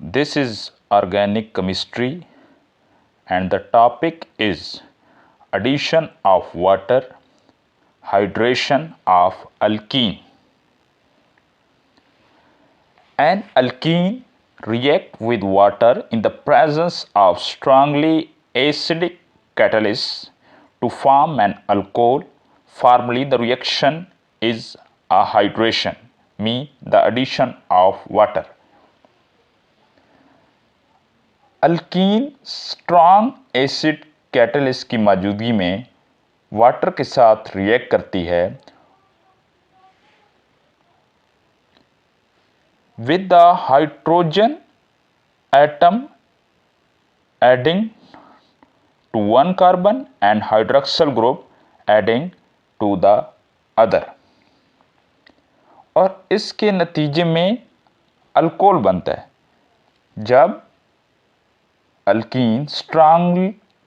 This is organic chemistry and the topic is addition of water, hydration of alkene. An alkene reacts with water in the presence of strongly acidic catalysts to form an alcohol. Formally, the reaction is a hydration, means the addition of water. Alkyne strong acid catalyst की मौजूदगी में water के साथ react करती है with the hydrogen atom adding to one carbon and hydroxyl group adding to the other और इसके नतीजे में अल्कोहल बनता है। जब अल्कीन स्ट्रॉन्ग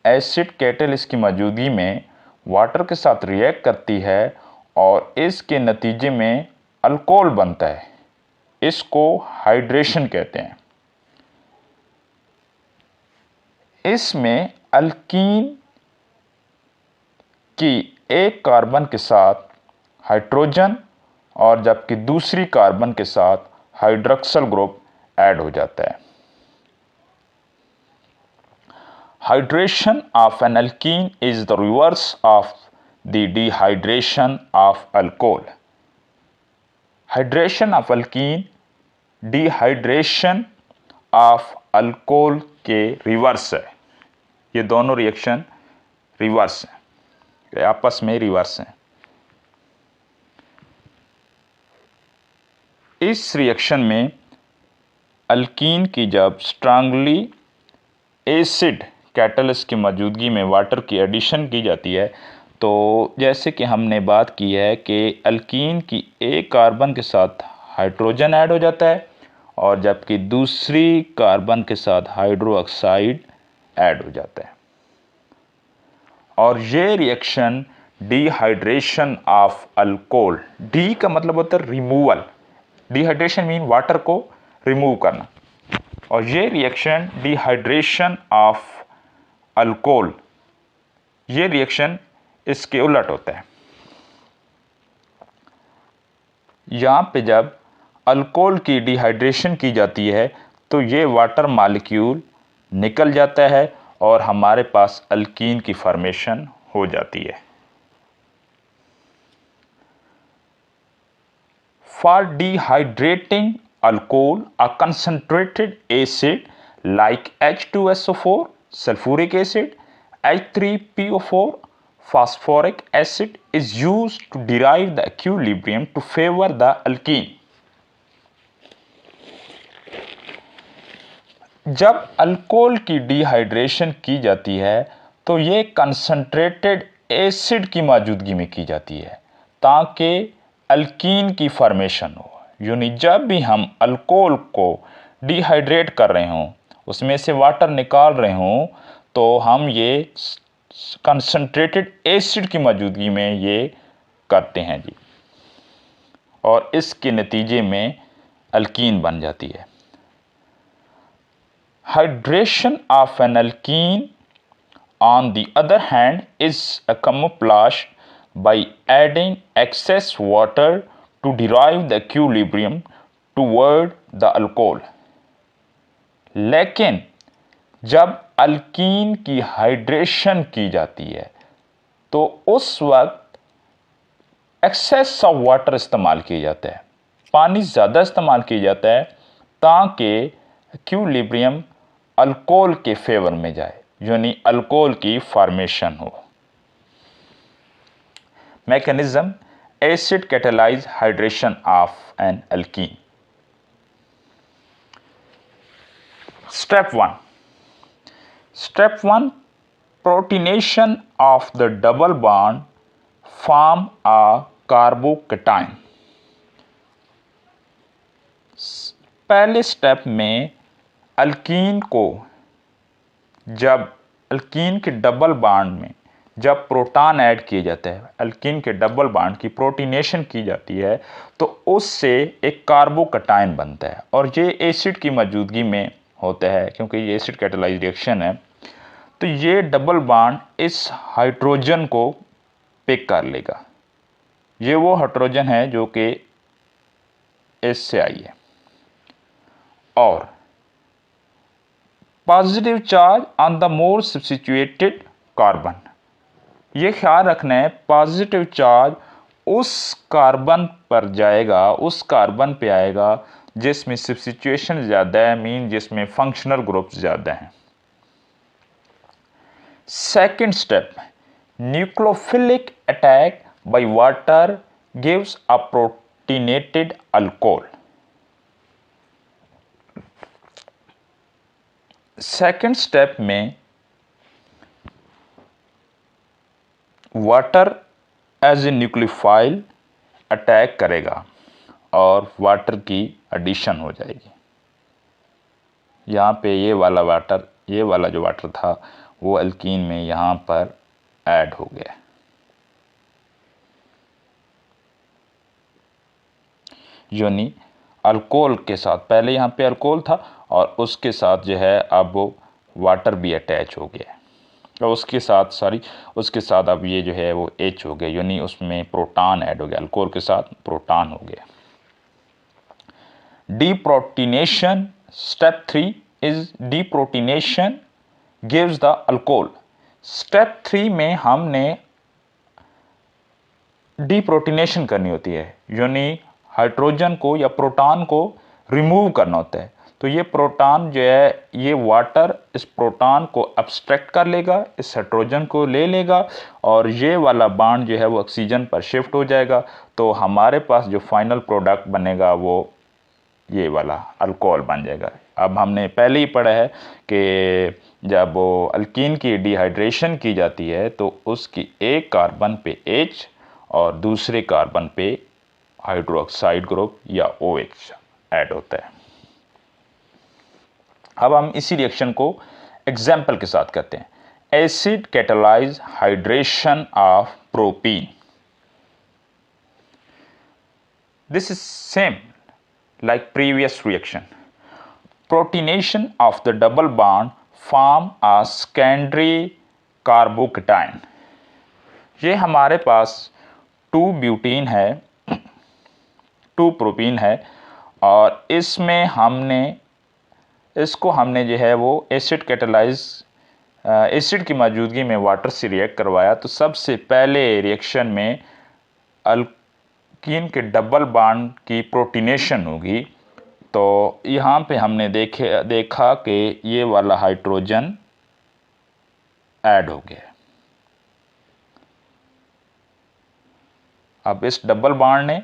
एसिड कैटलिस्ट की मौजूदगी में वाटर के साथ रिएक्ट करती है और इसके नतीजे में अल्कोहल बनता है, इसको हाइड्रेशन कहते हैं। इसमें अल्कीन की एक कार्बन के साथ हाइड्रोजन और जबकि दूसरी कार्बन के साथ हाइड्रोक्सिल ग्रुप ऐड हो जाता है। Hydration of an alkene is the reverse of the dehydration of alcohol. Hydration of alkene dehydration of alcohol के रिवर्स है। ये दोनों रिएक्शन रिवर्स हैं, आपस में रिवर्स हैं। इस रिएक्शन में अल्कीन की जब स्ट्रांगली एसिड कैटलिस्ट की मौजूदगी में वाटर की एडिशन की जाती है तो जैसे कि हमने बात की है कि अल्कीन की एक कार्बन के साथ हाइड्रोजन ऐड हो जाता है और जबकि दूसरी कार्बन के साथ हाइड्रोक्साइड ऐड हो जाता है और ये reaction dehydration of alcohol, D का मतलब होता है रिमूवल, डिहाइड्रेशन मीन वाटर को रिमूव करना, और ये रिएक्शन डिहाइड्रेशन ऑफ अल्कोहल, ये रिएक्शन इसके उलट होता है। यहाँ पे जब अल्कोहल की डिहाइड्रेशन की जाती है तो ये वाटर मॉलिक्यूल निकल जाता है और हमारे पास अल्कीन की फॉर्मेशन हो जाती है। For dehydrating alcohol, a concentrated acid like H2SO4, sulfuric acid, H3PO4, phosphoric acid is used to derive the equilibrium to favor the alkene. जब अल्कोहल की डिहाइड्रेशन की जाती है तो ये कंसंट्रेटेड एसिड की मौजूदगी में की जाती है ताकि अल्कीन की फॉर्मेशन हो। यानी जब भी हम अल्कोहल को डिहाइड्रेट कर रहे हों, उसमें से वाटर निकाल रहे हों, तो हम ये कंसंट्रेटेड एसिड की मौजूदगी में ये करते हैं जी, और इसके नतीजे में अल्कीन बन जाती है। Hydration of an alkene on the other hand is camouflaged by adding excess water to derive the equilibrium toward the alcohol. लेकिन जब अल्कीन की हाइड्रेशन की जाती है तो उस वक्त एक्सेस ऑफ वाटर इस्तेमाल किया जाता है, पानी ज़्यादा इस्तेमाल किया जाता है ताकि इक्विलिब्रियम अल्कोहल के फेवर में जाए, यानी अल्कोहल की फॉर्मेशन हो। Mechanism acid catalyze hydration of an alkene. Step 1, protonation of the double bond form a carbocation. पहले स्टेप में अल्कीन को जब अल्कीन के डबल बॉन्ड में जब प्रोटॉन ऐड किए जाते हैं, अल्कीन के डबल बॉन्ड की प्रोटीनेशन की जाती है तो उससे एक कार्बोकटायन बनता है और ये एसिड की मौजूदगी में होता है, क्योंकि ये एसिड कैटालाइज रिएक्शन है, तो ये डबल बॉन्ड इस हाइड्रोजन को पिक कर लेगा। ये वो हाइड्रोजन है जो कि एस से आई है। और positive charge on the more substituted carbon, ये ख्याल रखना है पॉजिटिव चार्ज उस कार्बन पर जाएगा, उस कार्बन पे आएगा जिसमें सब्स्टिट्यूशन ज़्यादा है, मीन जिसमें फंक्शनल ग्रुप ज़्यादा हैं। Second step, nucleophilic attack by water gives a protonated alcohol. Second step में water as a nucleophile attack करेगा और वाटर की एडिशन हो जाएगी। यहाँ पे ये वाला वाटर, ये वाला जो वाटर था वो अल्कीन में यहाँ पर ऐड हो गया। यानी अल्कोहल के साथ, पहले यहाँ पे अल्कोहल था और उसके साथ जो है अब वो वाटर भी अटैच हो गया, और उसके साथ अब ये जो है वो H हो गया, यानी उसमें प्रोटॉन ऐड हो गया, अल्कोहल के साथ प्रोटॉन हो गया। Deprotonation, step 3 is deprotonation gives the alcohol. Step 3 में हमने डीप्रोटीनेशन करनी होती है, यानी हाइड्रोजन को या प्रोटॉन को रिमूव करना होता है। तो ये प्रोटॉन जो है, ये वाटर इस प्रोटॉन को अब्स्ट्रैक्ट कर लेगा, इस हाइड्रोजन को ले लेगा और ये वाला बॉन्ड जो है वो ऑक्सीजन पर शिफ्ट हो जाएगा। तो हमारे पास जो फाइनल प्रोडक्ट बनेगा वो ये वाला अल्कोहल बन जाएगा। अब हमने पहले ही पढ़ा है कि जब वो अल्कीन की डिहाइड्रेशन की जाती है तो उसकी एक कार्बन पे H और दूसरे कार्बन पे हाइड्रोक्साइड ग्रुप या OH ऐड होता है। अब हम इसी रिएक्शन को एग्जाम्पल के साथ करते हैं। Acid catalyse hydration of propene. This is same like previous reaction. Protonation of the double bond form a secondary carbocation. ये हमारे पास 2 ब्यूटीन है, 2 प्रोपीन है और इसमें इसको हमने जो है वो एसिड कैटालाइज, एसिड की मौजूदगी में वाटर से रिएक्ट करवाया। तो सबसे पहले रिएक्शन में अल्कीन के डबल बॉन्ड की प्रोटीनेशन होगी। तो यहाँ पे हमने देखा कि ये वाला हाइड्रोजन ऐड हो गया। अब इस डबल बॉन्ड ने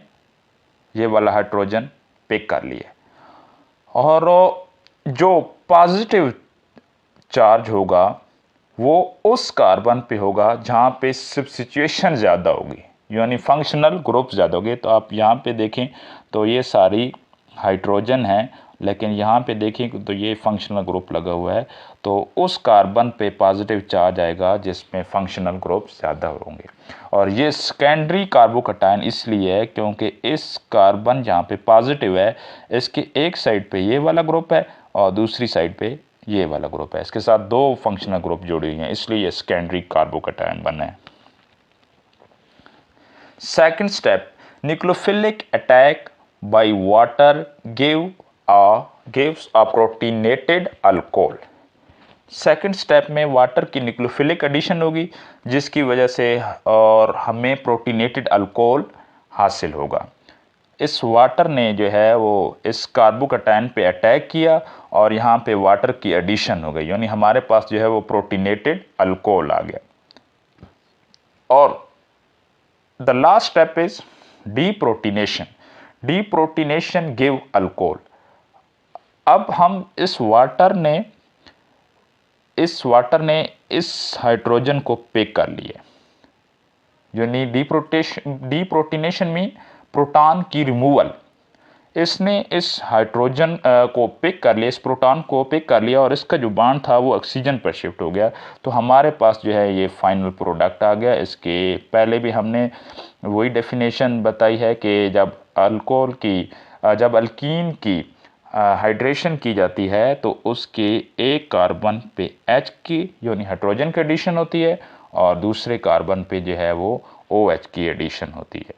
ये वाला हाइड्रोजन पिक कर लिया और जो पॉजिटिव चार्ज होगा वो उस कार्बन पे होगा जहाँ पे सब्स्टिट्यूशन ज़्यादा होगी, यानी फंक्शनल ग्रुप ज़्यादा होगी। तो आप यहाँ पे देखें तो ये सारी हाइड्रोजन है, लेकिन यहाँ पे देखें तो ये फंक्शनल ग्रुप लगा हुआ है। तो उस कार्बन पे पॉजिटिव चार्ज आएगा जिसमें फंक्शनल ग्रुप ज़्यादा होंगे। और ये सेकेंडरी कार्बोकैटायन इसलिए है क्योंकि इस कार्बन जहाँ पे पॉजिटिव है इसके एक साइड पे ये वाला ग्रुप है और दूसरी साइड पे ये वाला ग्रुप है, इसके साथ 2 फंक्शनल ग्रुप जुड़े हुए हैं, इसलिए ये सेकेंडरी कार्बोकैटायन बना है। Second step, nucleophilic attack by water gives a protonated alcohol। Second step में वाटर की न्यूक्लियोफिलिक एडिशन होगी जिसकी वजह से और हमें प्रोटीनेटेड अल्कोहल हासिल होगा। इस वाटर ने जो है वो इस कार्बोकैटायन पे अटैक किया और यहाँ पे वाटर की एडिशन हो गई, यानी हमारे पास जो है वो प्रोटीनेटेड अल्कोहल आ गया। और the last step is deprotonation. Deprotonation give alcohol. अब हम इस वाटर ने इस हाइड्रोजन को पिक कर लिया, यानी डीप्रोटीनेशन में प्रोटॉन की रिमूवल। इसने इस हाइड्रोजन को पिक कर लिया, इस प्रोटॉन को पिक कर लिया और इसका जो बॉन्ड था वो ऑक्सीजन पर शिफ्ट हो गया। तो हमारे पास जो है ये फाइनल प्रोडक्ट आ गया। इसके पहले भी हमने वही डेफिनेशन बताई है कि जब अल्कीन की हाइड्रेशन की जाती है तो उसके एक कार्बन पे H की यानी हाइड्रोजन की एडिशन होती है और दूसरे कार्बन पे जो है वो OH की एडिशन होती है।